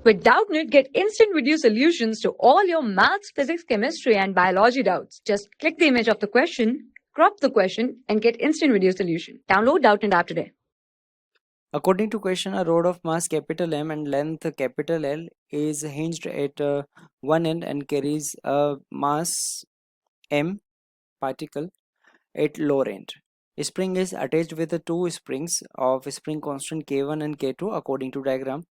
With Doubtnut, get instant video solutions to all your maths, physics, chemistry, and biology doubts. Just click the image of the question, crop the question, and get instant video solution. Download Doubtnut app today. According to question, a rod of mass capital M and length capital L is hinged at one end and carries a mass M particle at lower end. A spring is attached with the two springs of spring constant K1 and K2 according to diagram,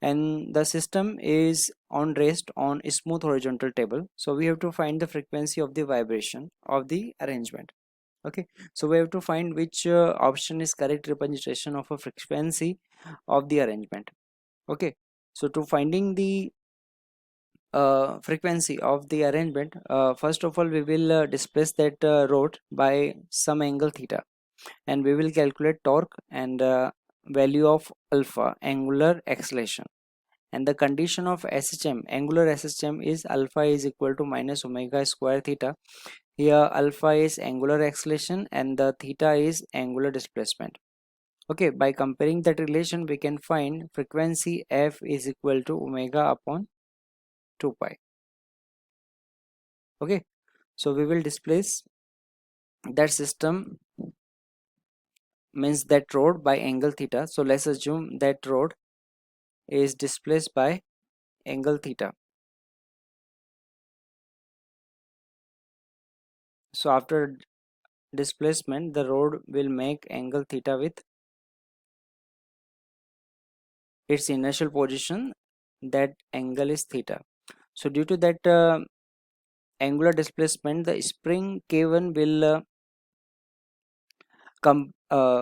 and the system is on rest on a smooth horizontal table. So we have to find the frequency of the vibration of the arrangement. Okay, so we have to find which option is correct representation of a frequency of the arrangement. Okay, so to finding the frequency of the arrangement, first of all we will displace that rod by some angle theta, and we will calculate torque and value of alpha, angular acceleration, and the condition of SHM, angular SHM, is alpha is equal to minus omega square theta. Here alpha is angular acceleration and the theta is angular displacement. Okay, by comparing that relation we can find frequency F is equal to omega upon 2 pi. Okay, so we will displace that system, means that rod, by angle theta. So let's assume that rod is displaced by angle theta. So after displacement the rod will make angle theta with its initial position, that angle is theta. So due to that angular displacement, the spring K1 will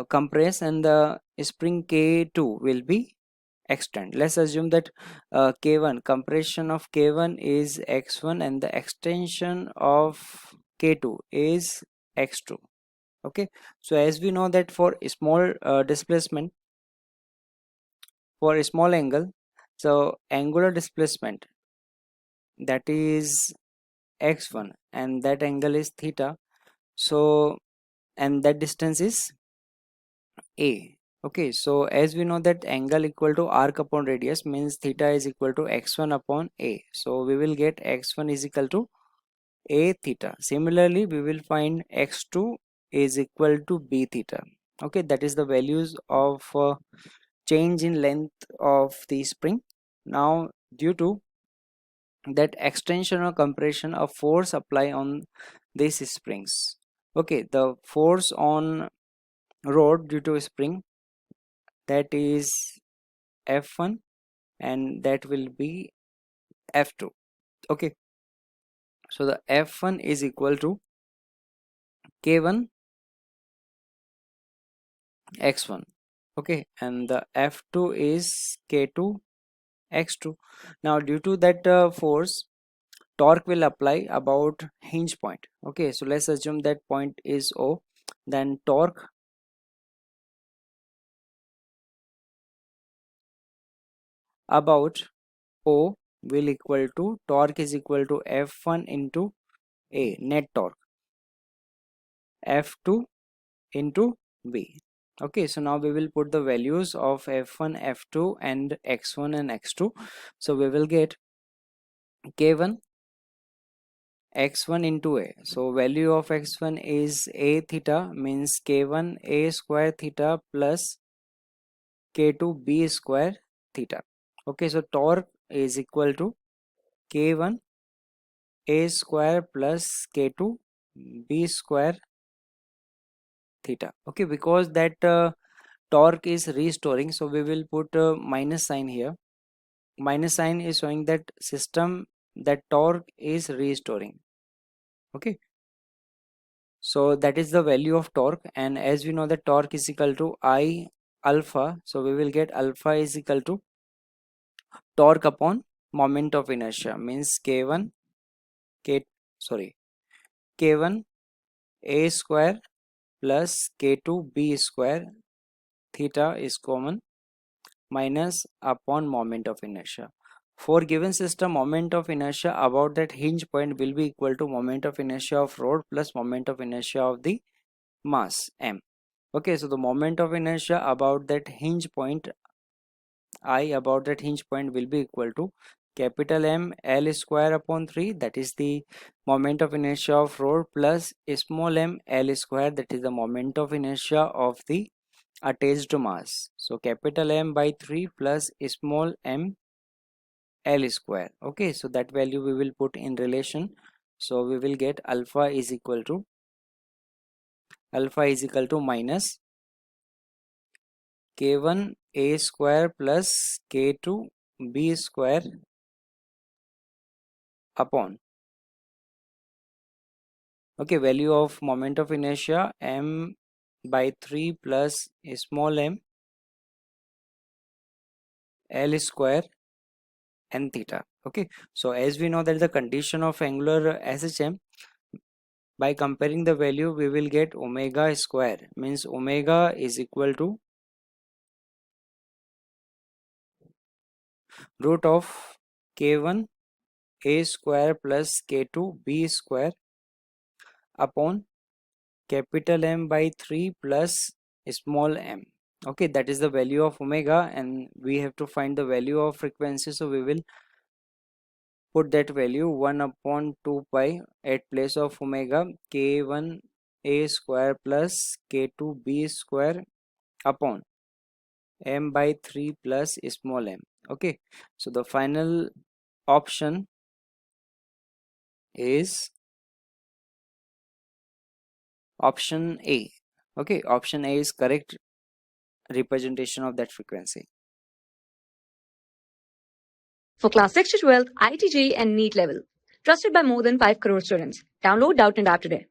compress and the spring K2 will be extend. Let's assume that K1, compression of K1 is x1 and the extension of K2 is x2. Okay, so as we know that for a small displacement, for a small angle, so angular displacement, that is x1 and that angle is theta, so and that distance is a. Okay, so as we know that angle equal to arc upon radius, means theta is equal to x1 upon a, so we will get x1 is equal to a theta. Similarly we will find x2 is equal to b theta. Okay, that is the values of change in length of the spring. Now due to that extension or compression, a force apply on these springs. Okay, the force on rod due to spring, that is F1 and that will be F2. Okay, so the F1 is equal to K1 x1. Okay, and the F2 is K2 x2. Now due to that force, torque will apply about hinge point. Okay, so let's assume that point is O, then torque about O will equal to torque is equal to F1 into A, net torque, F2 into V. Okay, so now we will put the values of F1, F2 and X1 and X2. So we will get K1 x1 into A. So value of x1 is A theta, means K1 A square theta plus K2 B square theta. Okay, so torque is equal to K1 A square plus K2 B square theta. Okay, because that torque is restoring, so we will put a minus sign here. Minus sign is showing that system, that torque is restoring. Okay, so that is the value of torque, and as we know that torque is equal to I alpha, so we will get alpha is equal to torque upon moment of inertia, means K1 A square plus K2 B square, theta is common, minus upon moment of inertia. For given system, moment of inertia about that hinge point will be equal to moment of inertia of rod plus moment of inertia of the mass m. Okay, so the moment of inertia about that hinge point I about that hinge point will be equal to capital M L square upon 3, that is the moment of inertia of rod, plus small m L square, that is the moment of inertia of the attached mass. So capital M by 3 plus small m L square. Okay, so that value we will put in relation. So we will get alpha is equal to minus k1 a square plus k2 b square upon, okay, value of moment of inertia m by 3 plus small m L square and theta. Okay, so as we know that the condition of angular SHM, by comparing the value we will get omega square, means omega is equal to root of k1 a square plus k2 b square upon capital M by 3 plus small m. Okay, that is the value of omega, and we have to find the value of frequency, so we will put that value 1 upon 2 pi at place of omega k1 a square plus k2 b square upon m by 3 plus small m. Okay, so the final option is option A. Okay, option A is correct representation of that frequency. For class 6 to 12, IIT JEE and NEET level. Trusted by more than 5 crore students. Download Doubtnut app today.